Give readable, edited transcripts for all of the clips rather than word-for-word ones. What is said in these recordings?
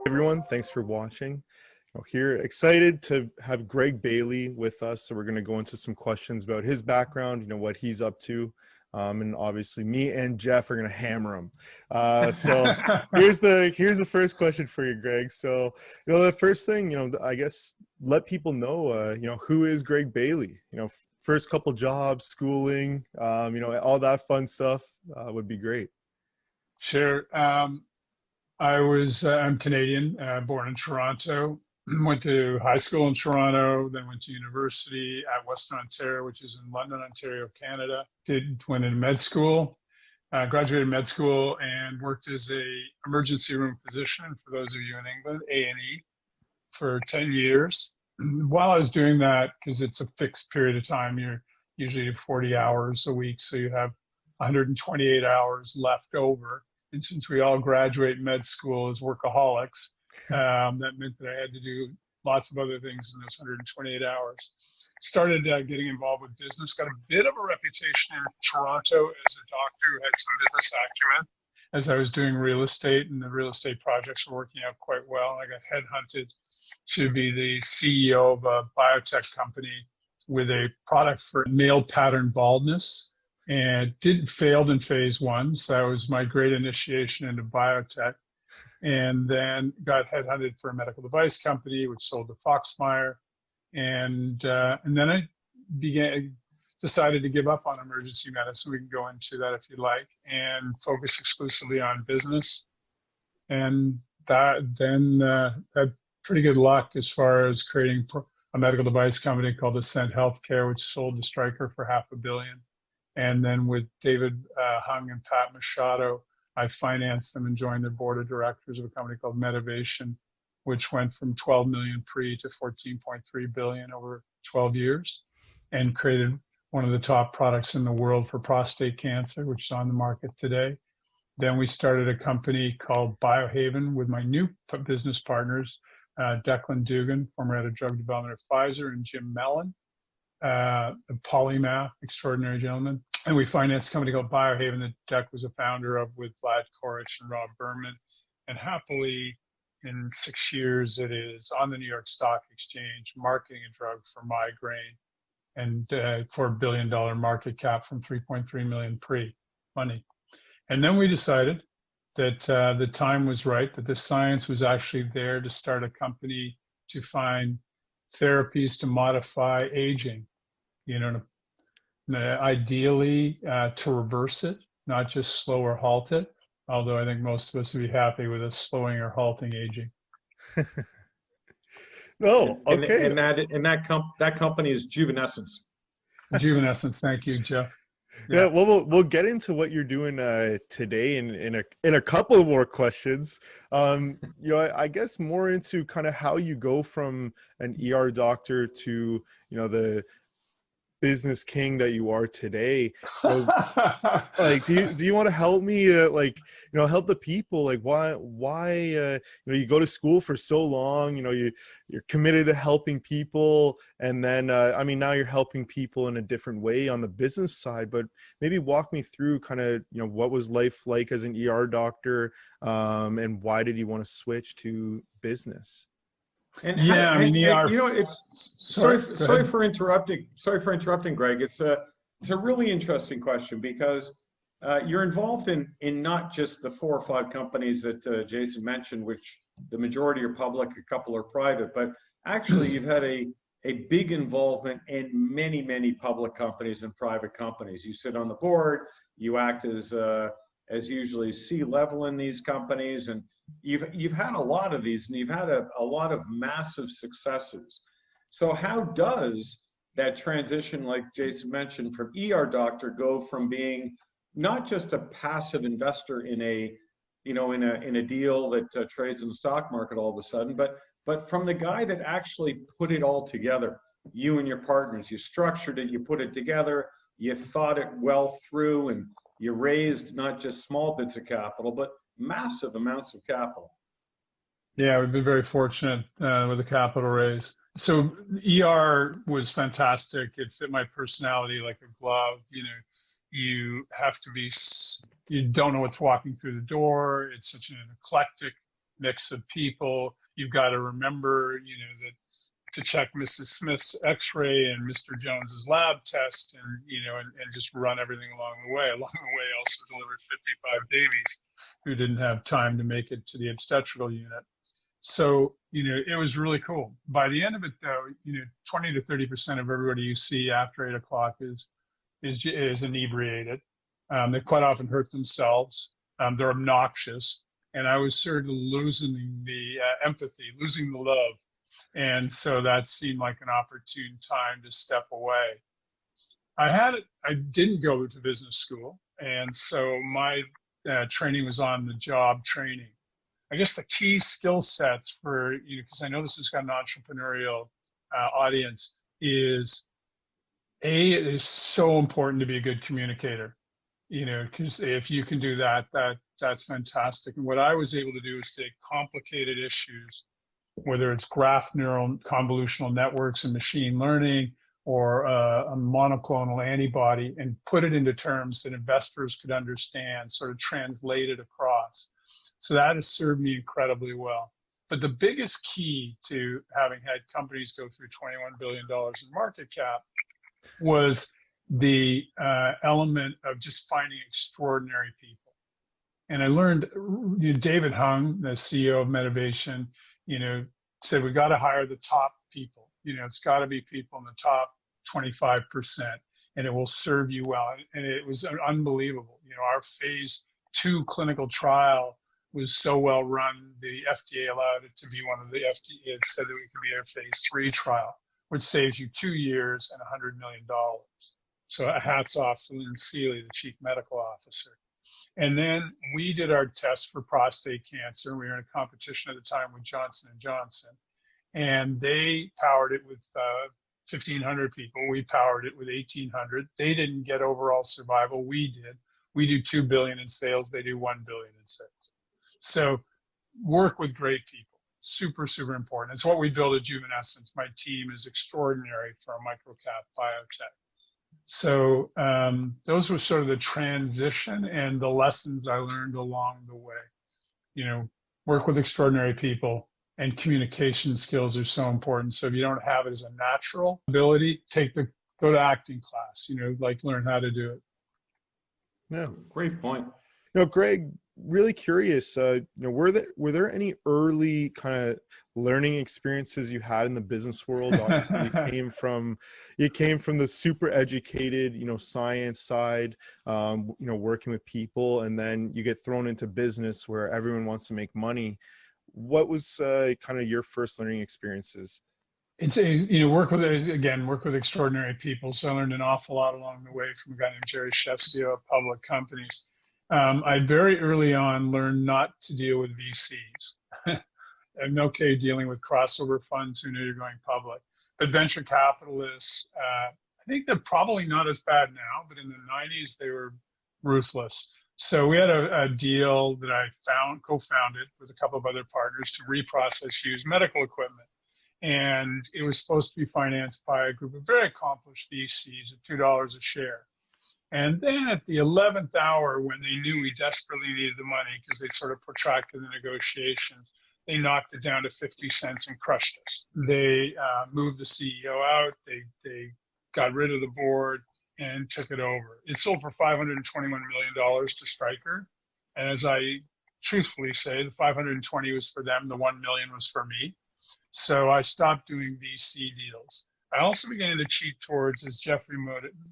Everyone, thanks for watching. Here, excited to have Greg Bailey with us. So we're going to go into some questions about his background, what he's up to. And obviously me and Jeff are going to hammer him. So here's the first question for you, Greg. So, the first thing, I guess, let people know, who is Greg Bailey? First couple jobs, schooling, all that fun stuff would be great. Sure. I'm Canadian, born in Toronto, went to high school in Toronto, then went to university at Western Ontario, which is in London, Ontario, Canada. Went into med school, graduated med school and worked as a emergency room physician, for those of you in England, A&E, for 10 years. While I was doing that, because it's a fixed period of time, you're usually 40 hours a week, so you have 128 hours left over. And since we all graduate med school as workaholics, that meant that I had to do lots of other things in those 128 hours. Started getting involved with business, got a bit of a reputation in Toronto as a doctor who had some business acumen, as I was doing real estate, and the real estate projects were working out quite well. I got headhunted to be the CEO of a biotech company with a product for male pattern baldness, and failed in phase 1. So that was my great initiation into biotech. And then got headhunted for a medical device company, which sold to Foxmeyer. And then I decided to give up on emergency medicine. We can go into that if you like, and focus exclusively on business. And had pretty good luck as far as creating a medical device company called Ascent Healthcare, which sold to Stryker for $500 million. And then with David Hung and Pat Machado, I financed them and joined the board of directors of a company called Medivation, which went from 12 million pre to 14.3 billion over 12 years, and created one of the top products in the world for prostate cancer, which is on the market today. Then we started a company called Biohaven with my new business partners, Declan Dugan, former head of drug development at Pfizer, and Jim Mellon, a polymath, extraordinary gentleman. And we financed a company called Biohaven that Deck was a founder of, with Vlad Korich and Rob Berman. And happily, in 6 years, it is on the New York Stock Exchange, marketing a drug for migraine, and $4 billion market cap from 3.3 million pre-money. And then we decided that the time was right, that the science was actually there to start a company to find therapies to modify aging, ideally to reverse it, not just slow or halt it, although I think most of us would be happy with us slowing or halting aging. No, okay. And that company is Juvenescence. Juvenescence, thank you, Jeff. Yeah, well, we'll get into what you're doing today in a couple of more questions. I guess more into kind of how you go from an ER doctor to the business king that you are today. Like, do you want to help me help the people? Like, why you go to school for so long, you're committed to helping people, and then now you're helping people in a different way on the business side. But maybe walk me through kind of what was life like as an ER doctor, and why did you want to switch to business? And ER. It's sorry for interrupting. Sorry for interrupting, Greg. It's a really interesting question, because you're involved in not just the 4 or 5 companies that Jason mentioned, which the majority are public, a couple are private, but actually you've had a big involvement in many public companies and private companies. You sit on the board, you act as usually C-level in these companies, and you've had a lot of these, and you've had a lot of massive successes. So how does that transition, like Jason mentioned, from ER doctor go from being not just a passive investor in a deal that trades in the stock market all of a sudden, but from the guy that actually put it all together, you and your partners, you structured it, you put it together, you thought it well through, and you raised not just small bits of capital, but massive amounts of capital. Yeah, we've been very fortunate with the capital raise. So ER was fantastic. It fit my personality like a glove. You have to be, you don't know what's walking through the door. It's such an eclectic mix of people. You've got to remember, that to check Mrs. Smith's x-ray and Mr. Jones's lab test and just run everything along the way. Along the way, also delivered 55 babies who didn't have time to make it to the obstetrical unit. So, it was really cool. By the end of it, though, 20 to 30% of everybody you see after 8 o'clock is inebriated. They quite often hurt themselves. They're obnoxious. And I was sort of losing the empathy, losing the love. And so that seemed like an opportune time to step away. I didn't go to business school. And so my training was on the job training. I guess the key skill sets for, because I know this has got an entrepreneurial audience, is it is so important to be a good communicator, because if you can do that, that's fantastic. And what I was able to do is take complicated issues, whether it's graph neural convolutional networks and machine learning or a monoclonal antibody, and put it into terms that investors could understand, sort of translate it across. So that has served me incredibly well. But the biggest key to having had companies go through $21 billion in market cap was the element of just finding extraordinary people. And I learned, David Hung, the CEO of Medivation, said we got to hire the top people. It's got to be people in the top 25%, and it will serve you well. And it was unbelievable. Our phase 2 clinical trial was so well run, the FDA allowed it to be one of the FDA. It said that we could be our phase 3 trial, which saves you 2 years and $100 million. So hats off to Lynn Seeley, the chief medical officer. And then we did our test for prostate cancer. We were in a competition at the time with Johnson & Johnson. And they powered it with 1,500 people. We powered it with 1,800. They didn't get overall survival. We did. We do $2 billion in sales. They do $1 billion in sales. So work with great people. Super, super important. It's what we build at Juvenescence. My team is extraordinary for a microcap biotech. So those were sort of the transition and the lessons I learned along the way. Work with extraordinary people, and communication skills are so important. So if you don't have it as a natural ability, go to acting class, learn how to do it. Yeah, great point. Greg, really curious, were there any early kind of learning experiences you had in the business world? Obviously, you came from the super educated, science side, working with people, and then you get thrown into business where everyone wants to make money. What was kind of your first learning experiences? It's work with extraordinary people. So I learned an awful lot along the way from a guy named Jerry Shefsio of public companies. I very early on learned not to deal with VCs. I'm okay dealing with crossover funds who know you're going public. But venture capitalists, I think they're probably not as bad now, but in the 90s, they were ruthless. So we had a deal that I co-founded with a couple of other partners to reprocess used medical equipment. And it was supposed to be financed by a group of very accomplished VCs at $2 a share. And then at the 11th hour, when they knew we desperately needed the money because they sort of protracted the negotiations, they knocked it down to 50 cents and crushed us. They moved the CEO out. They got rid of the board and took it over. It sold for $521 million to Stryker. And as I truthfully say, the 520 was for them. The 1 million was for me. So I stopped doing VC deals. I also began to cheat towards, as Jeffrey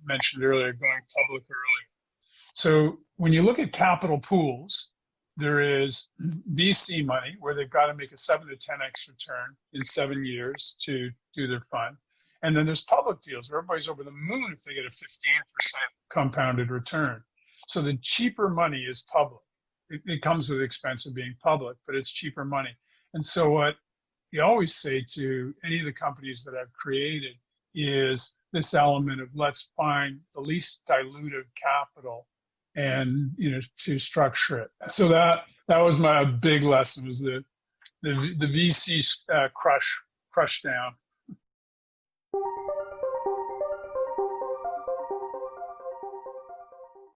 mentioned earlier, going public early. So when you look at capital pools, there is VC money where they've got to make a 7 to 10x return in 7 years to do their fund. And then there's public deals where everybody's over the moon if they get a 15% compounded return. So the cheaper money is public. It comes with the expense of being public, but it's cheaper money. And so what you always say to any of the companies that I've created is this element of let's find the least dilutive capital and to structure it. So that was my big lesson, was the VC crush down.